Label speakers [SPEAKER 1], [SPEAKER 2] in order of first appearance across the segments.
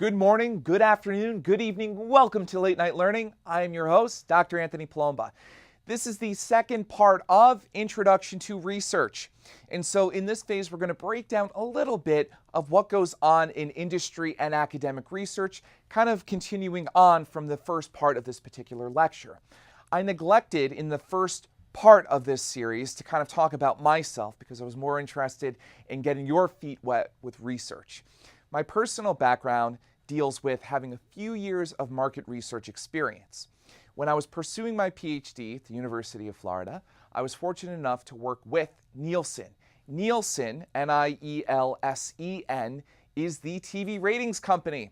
[SPEAKER 1] Good morning, good afternoon, good evening. Welcome to Late Night Learning. I am your host, Dr. Anthony Palomba. This is the second part of Introduction to Research. And so in this phase, we're going to break down a little bit of what goes on in industry and academic research, kind of continuing on from the first part of this particular lecture. I neglected in the first part of this series to kind of talk about myself because I was more interested in getting your feet wet with research. My personal background deals with having a few years of market research experience. When I was pursuing my PhD at the University of Florida, I was fortunate enough to work with Nielsen. Nielsen, Nielsen, is the TV ratings company.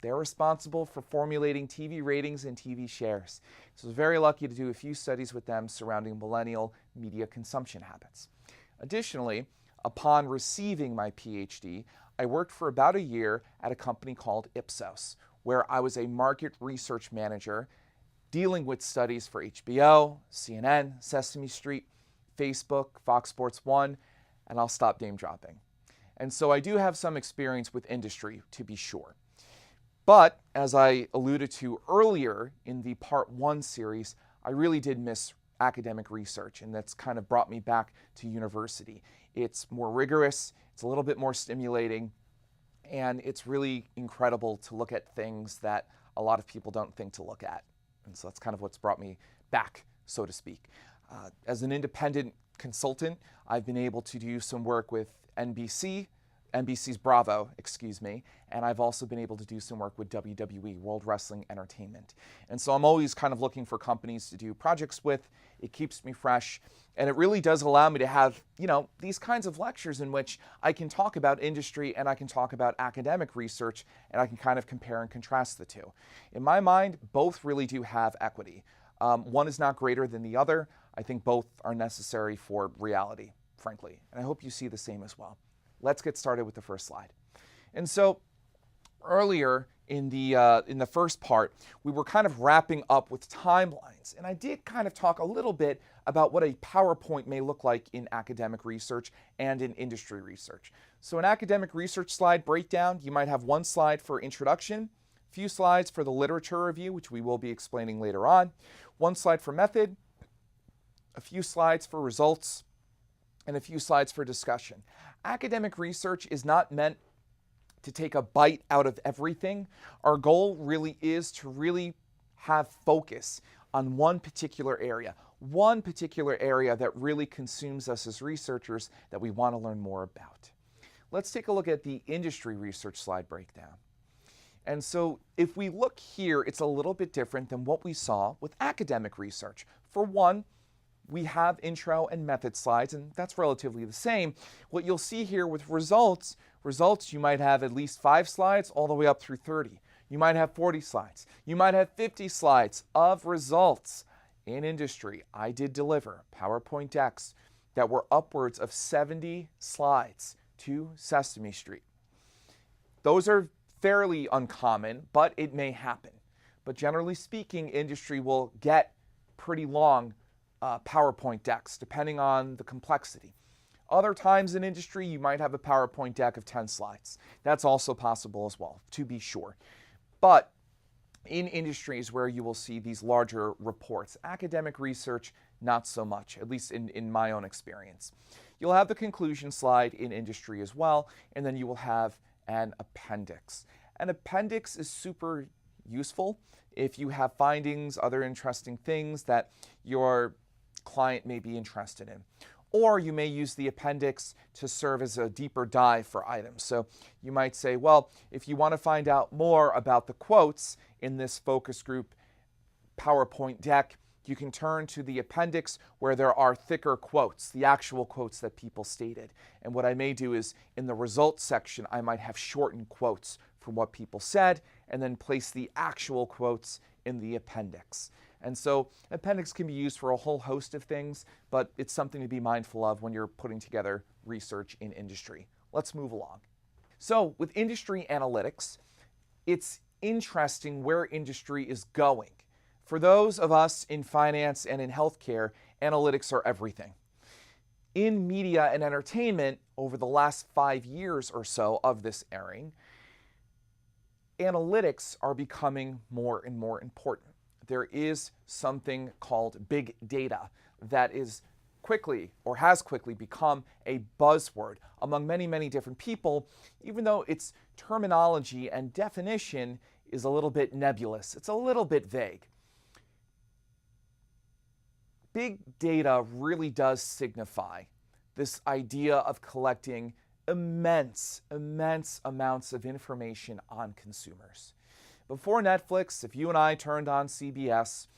[SPEAKER 1] They're responsible for formulating TV ratings and TV shares. So I was very lucky to do a few studies with them surrounding millennial media consumption habits. Additionally, upon receiving my PhD, I worked for about a year at a company called Ipsos, where I was a market research manager dealing with studies for HBO, CNN, Sesame Street, Facebook, Fox Sports 1, and I'll stop name dropping. And so I do have some experience with industry, to be sure. But as I alluded to earlier in the Part 1 series, I really did miss academic research, and that's kind of brought me back to university. It's more rigorous, it's a little bit more stimulating, and it's really incredible to look at things that a lot of people don't think to look at. And so that's kind of what's brought me back, so to speak. As an independent consultant, I've been able to do some work with NBC's Bravo, and I've also been able to do some work with WWE, World Wrestling Entertainment. And so I'm always kind of looking for companies to do projects with. It keeps me fresh, and it really does allow me to have, these kinds of lectures in which I can talk about industry and I can talk about academic research, and I can kind of compare and contrast the two. In my mind, both really do have equity. One is not greater than the other. I think both are necessary for reality, frankly, and I hope you see the same as well. Let's get started with the first slide. And so earlier in the first part, we were kind of wrapping up with timelines. And I did kind of talk a little bit about what a PowerPoint may look like in academic research and in industry research. So an academic research slide breakdown, you might have one slide for introduction, a few slides for the literature review, which we will be explaining later on, one slide for method, a few slides for results, and a few slides for discussion. Academic research is not meant to take a bite out of everything. Our goal really is to really have focus on one particular area that really consumes us as researchers that we want to learn more about. Let's take a look at the industry research slide breakdown. And so if we look here, it's a little bit different than what we saw with academic research. For one, we have intro and method slides, and that's relatively the same. What you'll see here with results, you might have at least 5 slides all the way up through 30. You might have 40 slides. You might have 50 slides of results. In industry, I did deliver PowerPoint decks that were upwards of 70 slides to Sesame Street. Those are fairly uncommon, but it may happen. But generally speaking, industry will get pretty long PowerPoint decks, depending on the complexity. Other times in industry, you might have a PowerPoint deck of 10 slides. That's also possible as well, to be sure. But in industries where you will see these larger reports, academic research, not so much, at least in my own experience. You'll have the conclusion slide in industry as well, and then you will have an appendix. An appendix is super useful if you have findings, other interesting things that your client may be interested in. Or you may use the appendix to serve as a deeper dive for items. So you might say, well, if you want to find out more about the quotes in this focus group PowerPoint deck, you can turn to the appendix where there are thicker quotes, the actual quotes that people stated. And what I may do is in the results section, I might have shortened quotes from what people said and then place the actual quotes in the appendix. And so appendix can be used for a whole host of things, but it's something to be mindful of when you're putting together research in industry. Let's move along. So with industry analytics, it's interesting where industry is going. For those of us in finance and in healthcare, analytics are everything. In media and entertainment, over the last 5 years or so of this airing, analytics are becoming more and more important. There is something called big data that is quickly or has quickly become a buzzword among many, many different people, even though its terminology and definition is a little bit nebulous. It's a little bit vague. Big data really does signify this idea of collecting immense amounts of information on consumers. Before Netflix, if you and I turned on CBS,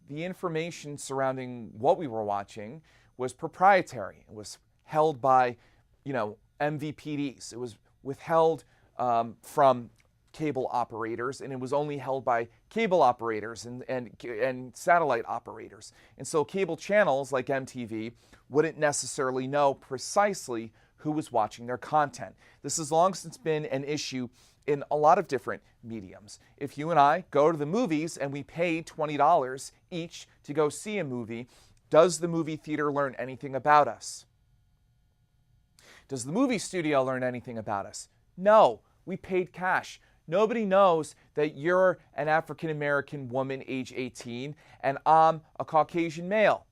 [SPEAKER 1] the information surrounding what we were watching was proprietary. It was held by, MVPDs. It was withheld from cable operators, and it was only held by cable operators and satellite operators. And so cable channels like MTV wouldn't necessarily know precisely who was watching their content. This has long since been an issue in a lot of different mediums. If you and I go to the movies and we pay $20 each to go see a movie, does the movie theater learn anything about us? Does the movie studio learn anything about us? No, we paid cash. Nobody knows that you're an African-American woman age 18 and I'm a Caucasian male.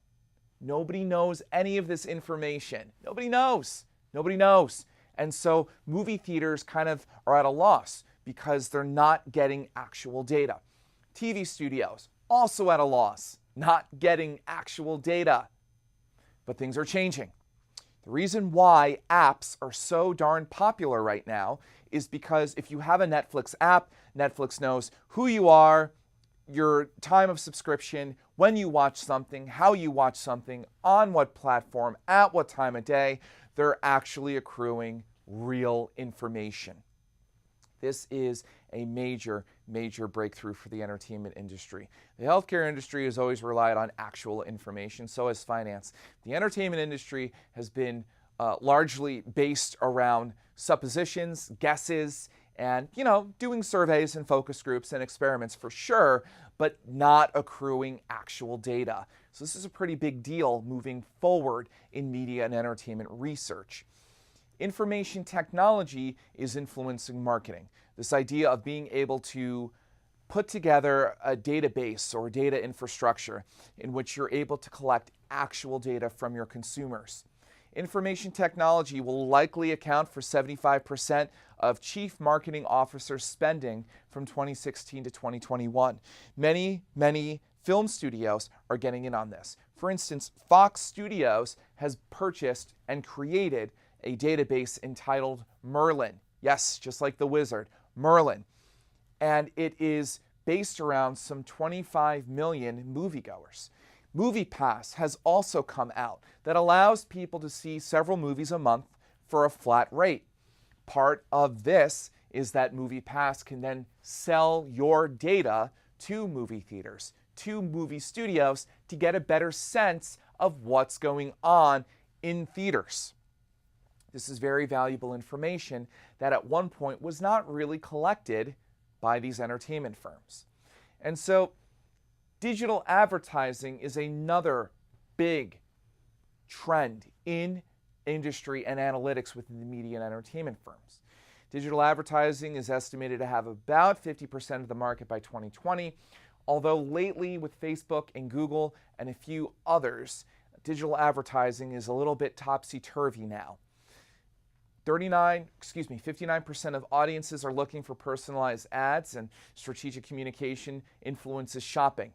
[SPEAKER 1] Nobody knows any of this information. Nobody knows. Nobody knows. And so movie theaters kind of are at a loss because they're not getting actual data. TV studios also at a loss, not getting actual data. But things are changing. The reason why apps are so darn popular right now is because if you have a Netflix app, Netflix knows who you are, your time of subscription, when you watch something, how you watch something, on what platform, at what time of day. They're actually accruing real information. This is a major breakthrough for the entertainment industry. The healthcare industry has always relied on actual information, so has finance. The entertainment industry has been largely based around suppositions, guesses, and, doing surveys and focus groups and experiments for sure, but not accruing actual data. So this is a pretty big deal moving forward in media and entertainment research. Information technology is influencing marketing. This idea of being able to put together a database or data infrastructure in which you're able to collect actual data from your consumers. Information technology will likely account for 75% of chief marketing officers' spending from 2016 to 2021. Many film studios are getting in on this. For instance, Fox Studios has purchased and created a database entitled Merlin. Yes, just like the wizard, Merlin. And it is based around some 25 million moviegoers. MoviePass has also come out that allows people to see several movies a month for a flat rate. Part of this is that MoviePass can then sell your data to movie theaters, to movie studios, to get a better sense of what's going on in theaters. This is very valuable information that at one point was not really collected by these entertainment firms. And so digital advertising is another big trend in industry and analytics within the media and entertainment firms. Digital advertising is estimated to have about 50% of the market by 2020, although lately with Facebook and Google and a few others, digital advertising is a little bit topsy-turvy now. 59% of audiences are looking for personalized ads, and strategic communication influences shopping.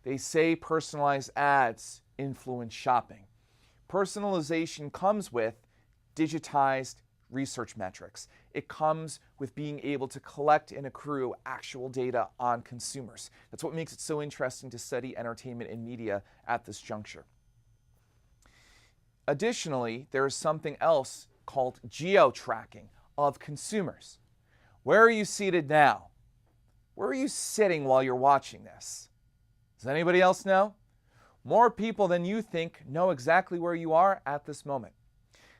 [SPEAKER 1] They say personalized ads influence shopping. Personalization comes with digitized research metrics. It comes with being able to collect and accrue actual data on consumers. That's what makes it so interesting to study entertainment and media at this juncture. Additionally, there is something else called geo-tracking of consumers. Where are you seated now? Where are you sitting while you're watching this? Does anybody else know? More people than you think know exactly where you are at this moment.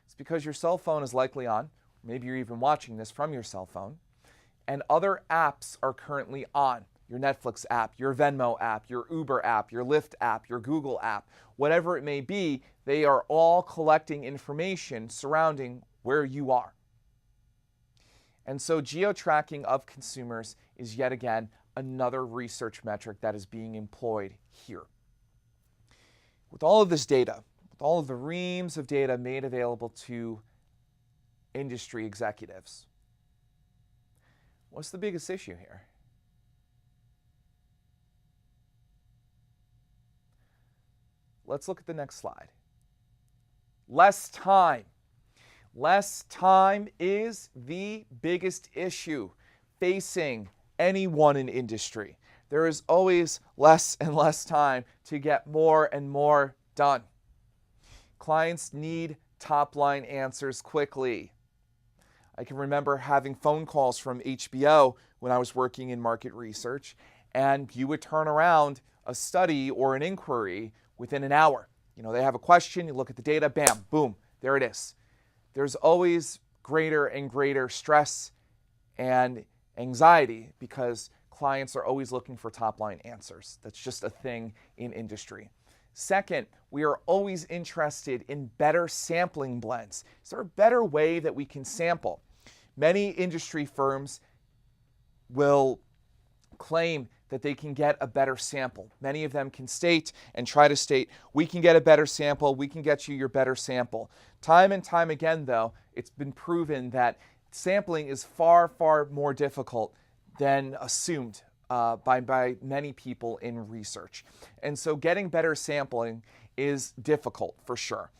[SPEAKER 1] It's because your cell phone is likely on, maybe you're even watching this from your cell phone, and other apps are currently on. Your Netflix app, your Venmo app, your Uber app, your Lyft app, your Google app, whatever it may be, they are all collecting information surrounding where you are. And so geo-tracking of consumers is yet again another research metric that is being employed here. With all of this data, with all of the reams of data made available to industry executives, what's the biggest issue here? Let's look at the next slide. Less time. Less time is the biggest issue facing anyone in industry. There is always less and less time to get more and more done. Clients need top-line answers quickly. I can remember having phone calls from HBO when I was working in market research, and you would turn around a study or an inquiry within an hour. You know, they have a question, you look at the data, bam, boom, there it is. There's always greater and greater stress and anxiety because clients are always looking for top-line answers. That's just a thing in industry. Second, we are always interested in better sampling blends. Is there a better way that we can sample? Many industry firms will claim that they can get a better sample. Many of them can state and try to state, we can get a better sample, we can get you your better sample. Time and time again, though, it's been proven that sampling is far, far more difficult than assumed by many people in research. And so getting better sampling is difficult for sure.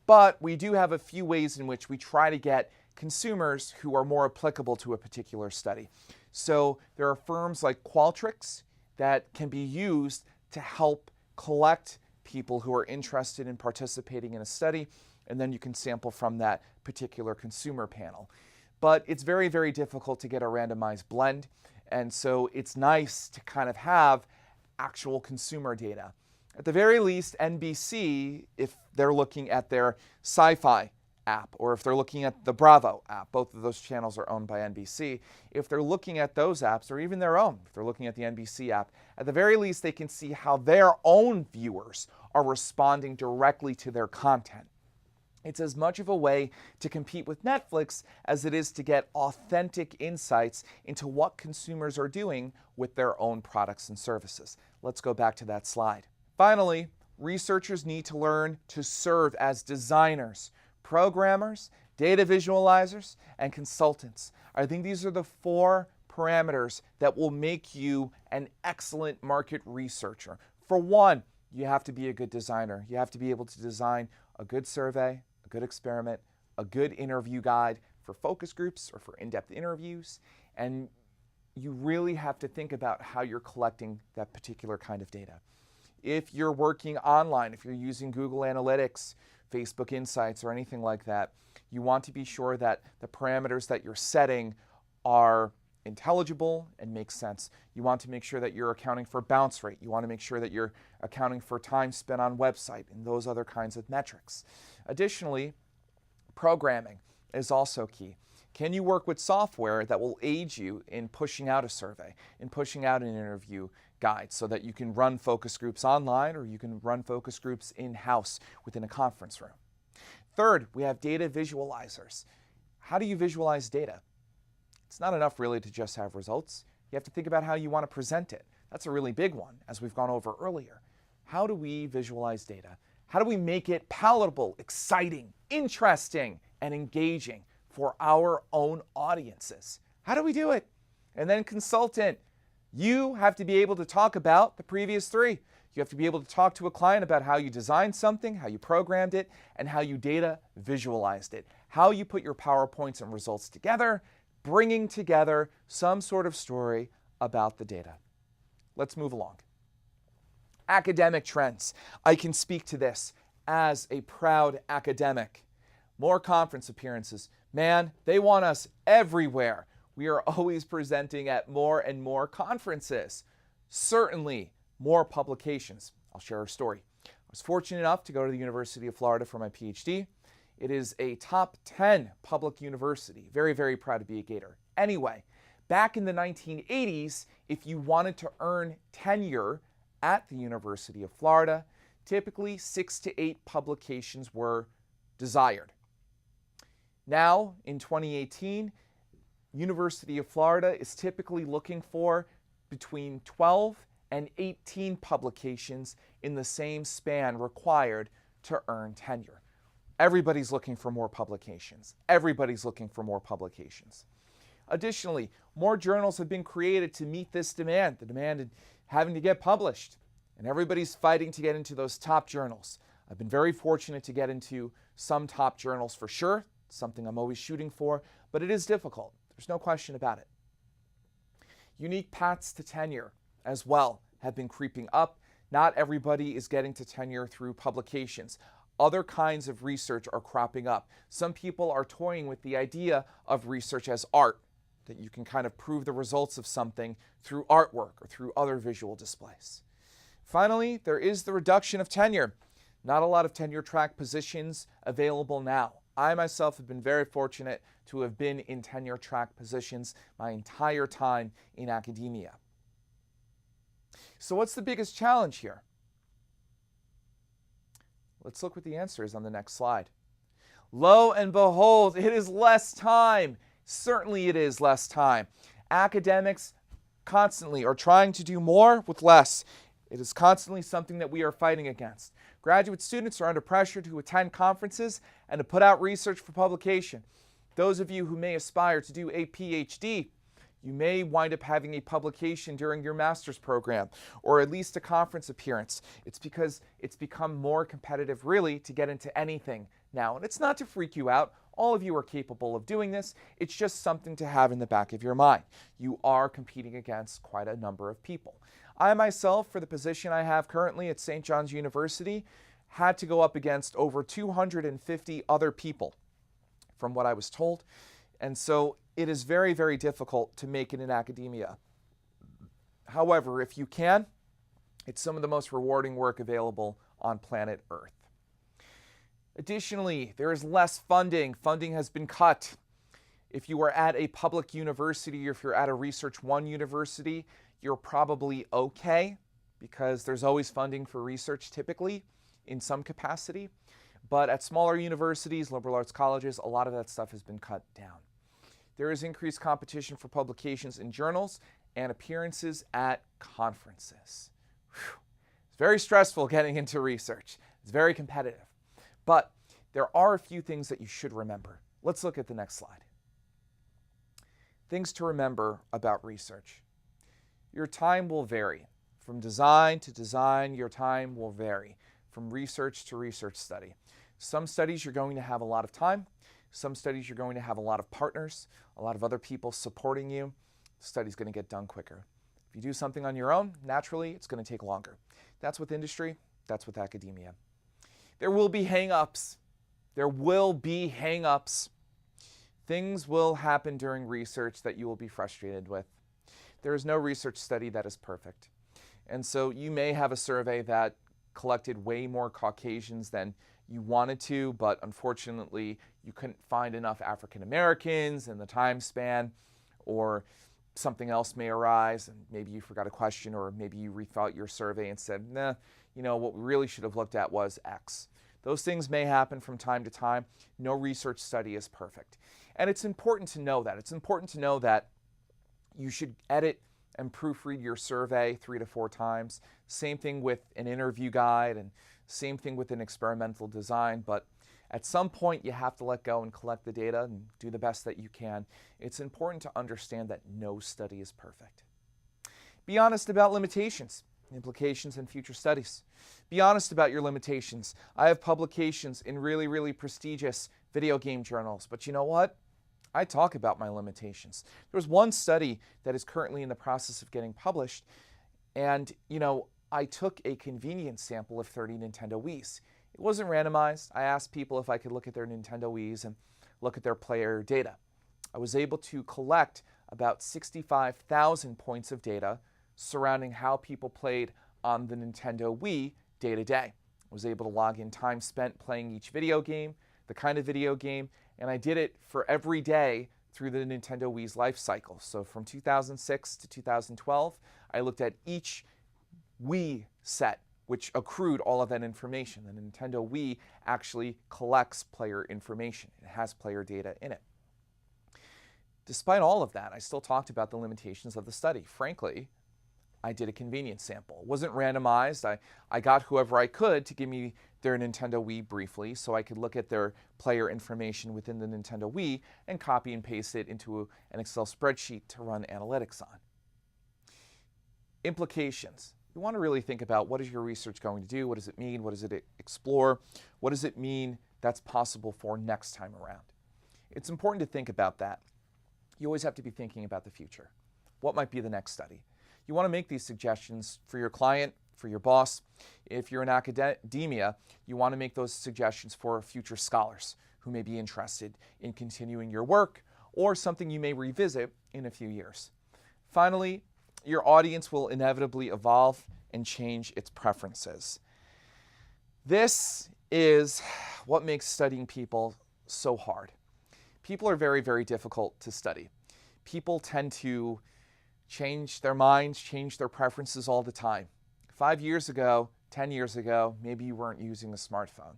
[SPEAKER 1] But we do have a few ways in which we try to get consumers who are more applicable to a particular study. So there are firms like Qualtrics that can be used to help collect people who are interested in participating in a study, and then you can sample from that particular consumer panel. But it's very, very difficult to get a randomized blend, and so it's nice to kind of have actual consumer data. At the very least, NBC, if they're looking at their Sci-Fi app, or if they're looking at the Bravo app, both of those channels are owned by NBC. If they're looking at those apps, or even their own, if they're looking at the NBC app, at the very least they can see how their own viewers are responding directly to their content. It's as much of a way to compete with Netflix as it is to get authentic insights into what consumers are doing with their own products and services. Let's go back to that slide. Finally, researchers need to learn to serve as designers, programmers, data visualizers, and consultants. I think these are the 4 parameters that will make you an excellent market researcher. For one, you have to be a good designer. You have to be able to design a good survey, a good experiment, a good interview guide for focus groups or for in-depth interviews. And you really have to think about how you're collecting that particular kind of data. If you're working online, if you're using Google Analytics, Facebook Insights, or anything like that, you want to be sure that the parameters that you're setting are intelligible and make sense. You want to make sure that you're accounting for bounce rate. You want to make sure that you're accounting for time spent on website and those other kinds of metrics. Additionally, programming is also key. Can you work with software that will aid you in pushing out a survey, in pushing out an interview guide, so that you can run focus groups online or you can run focus groups in-house within a conference room? Third, we have data visualizers. How do you visualize data? It's not enough really to just have results. You have to think about how you want to present it. That's a really big one, as we've gone over earlier. How do we visualize data? How do we make it palatable, exciting, interesting, and engaging for our own audiences? How do we do it? And then consultant, you have to be able to talk about the previous 3. You have to be able to talk to a client about how you designed something, how you programmed it, and how you data visualized it. How you put your PowerPoints and results together, bringing together some sort of story about the data. Let's move along. Academic trends. I can speak to this as a proud academic. More conference appearances. Man, they want us everywhere. We are always presenting at more and more conferences. Certainly more publications. I'll share a story. I was fortunate enough to go to the University of Florida for my PhD. It is a top 10 public university. Very, very proud to be a Gator. Anyway, back in the 1980s, if you wanted to earn tenure at the University of Florida, typically 6 to 8 publications were desired. Now, in 2018, University of Florida is typically looking for between 12 and 18 publications in the same span required to earn tenure. Everybody's looking for more publications. Everybody's looking for more publications. Additionally, more journals have been created to meet this demand, the demand of having to get published. And everybody's fighting to get into those top journals. I've been very fortunate to get into some top journals for sure, something I'm always shooting for, but it is difficult. There's no question about it. Unique paths to tenure as well have been creeping up. Not everybody is getting to tenure through publications. Other kinds of research are cropping up. Some people are toying with the idea of research as art, that you can kind of prove the results of something through artwork or through other visual displays. Finally, there is the reduction of tenure. Not a lot of tenure track positions available now. I myself have been very fortunate to have been in tenure track positions my entire time in academia. So what's the biggest challenge here? Let's look what the answer is on the next slide. Lo and behold, it is less time. Certainly it is less time. Academics constantly are trying to do more with less. It is constantly something that we are fighting against. Graduate students are under pressure to attend conferences and to put out research for publication. Those of you who may aspire to do a PhD, you may wind up having a publication during your master's program, or at least a conference appearance. It's because it's become more competitive, really, to get into anything now. And it's not to freak you out. All of you are capable of doing this. It's just something to have in the back of your mind. You are competing against quite a number of people. I myself, for the position I have currently at St. John's University, had to go up against over 250 other people, from what I was told. And so it is very, very difficult to make it in academia. However, if you can, it's some of the most rewarding work available on planet Earth. Additionally, there is less funding. Funding has been cut. If you are at a public university or if you're at a Research One university, you're probably okay because there's always funding for research typically in some capacity. But at smaller universities, liberal arts colleges, a lot of that stuff has been cut down. There is increased competition for publications in journals and appearances at conferences. Whew. It's very stressful getting into research. It's very competitive. But there are a few things that you should remember. Let's look at the next slide. Things to remember about research. Your time will vary. From design to design, your time will vary. From research to research study. Some studies you're going to have a lot of time. Some studies you're going to have a lot of partners, a lot of other people supporting you. The study's going to get done quicker. If you do something on your own, naturally, it's going to take longer. That's with industry. That's with academia. There will be hang-ups. There will be hang-ups. Things will happen during research that you will be frustrated with. There is no research study that is perfect. And so you may have a survey that collected way more Caucasians than you wanted to, but unfortunately you couldn't find enough African Americans in the time span, or something else may arise and maybe you forgot a question, or maybe you rethought your survey and said, nah, you know, what we really should have looked at was X. Those things may happen from time to time. No research study is perfect. And it's important to know that. It's important to know that you should edit and proofread your survey 3 to 4 times. Same thing with an interview guide, and same thing with an experimental design. But at some point, you have to let go and collect the data and do the best that you can. It's important to understand that no study is perfect. Be honest about limitations, implications, and future studies. Be honest about your limitations. I have publications in really, really prestigious video game journals, but you know what? I talk about my limitations. There's one study that is currently in the process of getting published, and I took a convenience sample of 30 Nintendo Wiis. It wasn't randomized. I asked people if I could look at their Nintendo Wiis and look at their player data. I was able to collect about 65,000 points of data surrounding how people played on the Nintendo Wii day to day. I was able to log in time spent playing each video game, the kind of video game, and I did it for every day through the Nintendo Wii's life cycle. So from 2006 to 2012, I looked at each Wii set, which accrued all of that information. The Nintendo Wii actually collects player information. It has player data in it. Despite all of that, I still talked about the limitations of the study. Frankly, I did a convenience sample. It wasn't randomized. I got whoever I could to give me their Nintendo Wii briefly so I could look at their player information within the Nintendo Wii and copy and paste it into an Excel spreadsheet to run analytics on. Implications. You want to really think about what is your research going to do? What does it mean? What does it explore? What does it mean that's possible for next time around? It's important to think about that. You always have to be thinking about the future. What might be the next study? You want to make these suggestions for your client, for your boss. If you're in academia, you want to make those suggestions for future scholars who may be interested in continuing your work or something you may revisit in a few years. Finally, your audience will inevitably evolve and change its preferences. This is what makes studying people so hard. People are very, very difficult to study. People tend to change their minds, change their preferences all the time. 5 years ago, 10 years ago, maybe you weren't using a smartphone.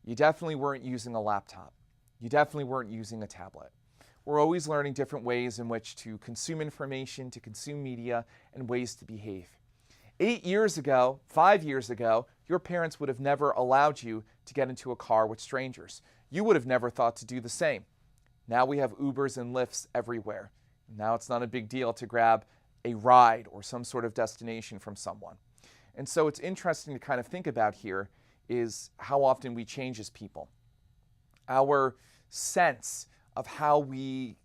[SPEAKER 1] You definitely weren't using a laptop. You definitely weren't using a tablet. We're always learning different ways in which to consume information, to consume media, and ways to behave. 8 years ago, 5 years ago, your parents would have never allowed you to get into a car with strangers. You would have never thought to do the same. Now we have Ubers and Lyfts everywhere. Now it's not a big deal to grab a ride or some sort of destination from someone. And so it's interesting to kind of think about here is how often we change as people. Our sense of how we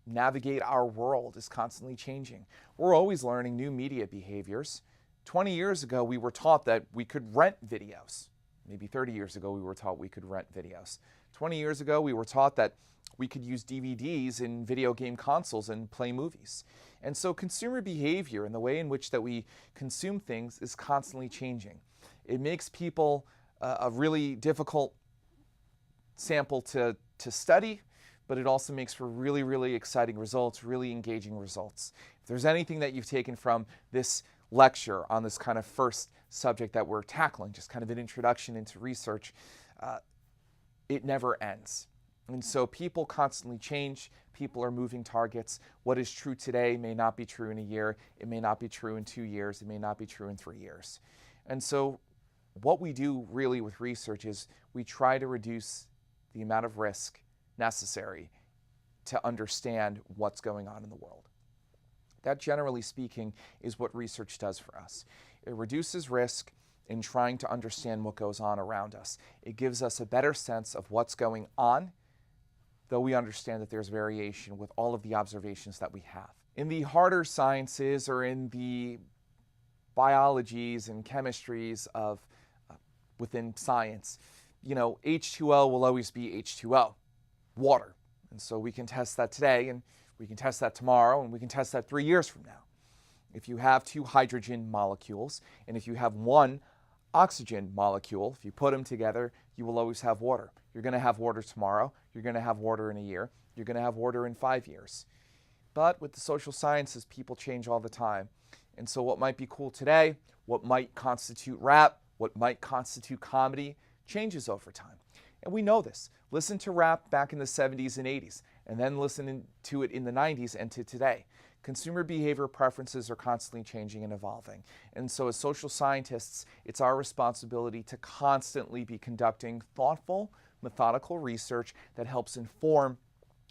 [SPEAKER 1] navigate our world is constantly changing. We're always learning new media behaviors. 20 years ago, we were taught that we could rent videos. Maybe 30 years ago, we were taught we could rent videos. 20 years ago, we were taught that we could use DVDs in video game consoles and play movies. And so consumer behavior and the way in which that we consume things is constantly changing. It makes people a really difficult sample to study, but it also makes for really, really exciting results, really engaging results. If there's anything that you've taken from this lecture on this kind of first subject that we're tackling, just kind of an introduction into research, it never ends. And so people constantly change. People are moving targets. What is true today may not be true in a year. It may not be true in 2 years. It may not be true in 3 years. And so what we do really with research is we try to reduce the amount of risk necessary to understand what's going on in the world. That, generally speaking, is what research does for us. It reduces risk in trying to understand what goes on around us. It gives us a better sense of what's going on, though we understand that there's variation with all of the observations that we have. In the harder sciences or in the biologies and chemistries of within science, H2O will always be H2O, water. And so we can test that today, and we can test that tomorrow, and we can test that 3 years from now. If you have 2 hydrogen molecules, and if you have 1 oxygen molecule, if you put them together, you will always have water. You're going to have water tomorrow. You're going to have water in a year. You're going to have water in 5 years. But with the social sciences, people change all the time. And so what might be cool today, what might constitute rap, what might constitute comedy, changes over time. And we know this. Listen to rap back in the 70s and 80s, and then listen to it in the 90s and to today. Consumer behavior preferences are constantly changing and evolving. And so as social scientists, it's our responsibility to constantly be conducting thoughtful, methodical research that helps inform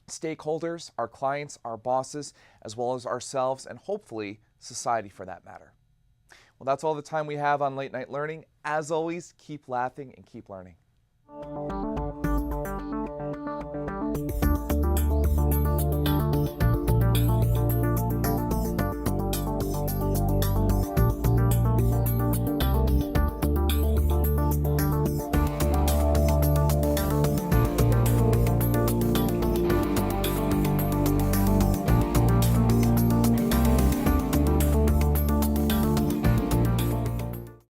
[SPEAKER 1] stakeholders, our clients, our bosses, as well as ourselves, and hopefully society for that matter. Well, that's all the time we have on Late Night Learning. As always, keep laughing and keep learning.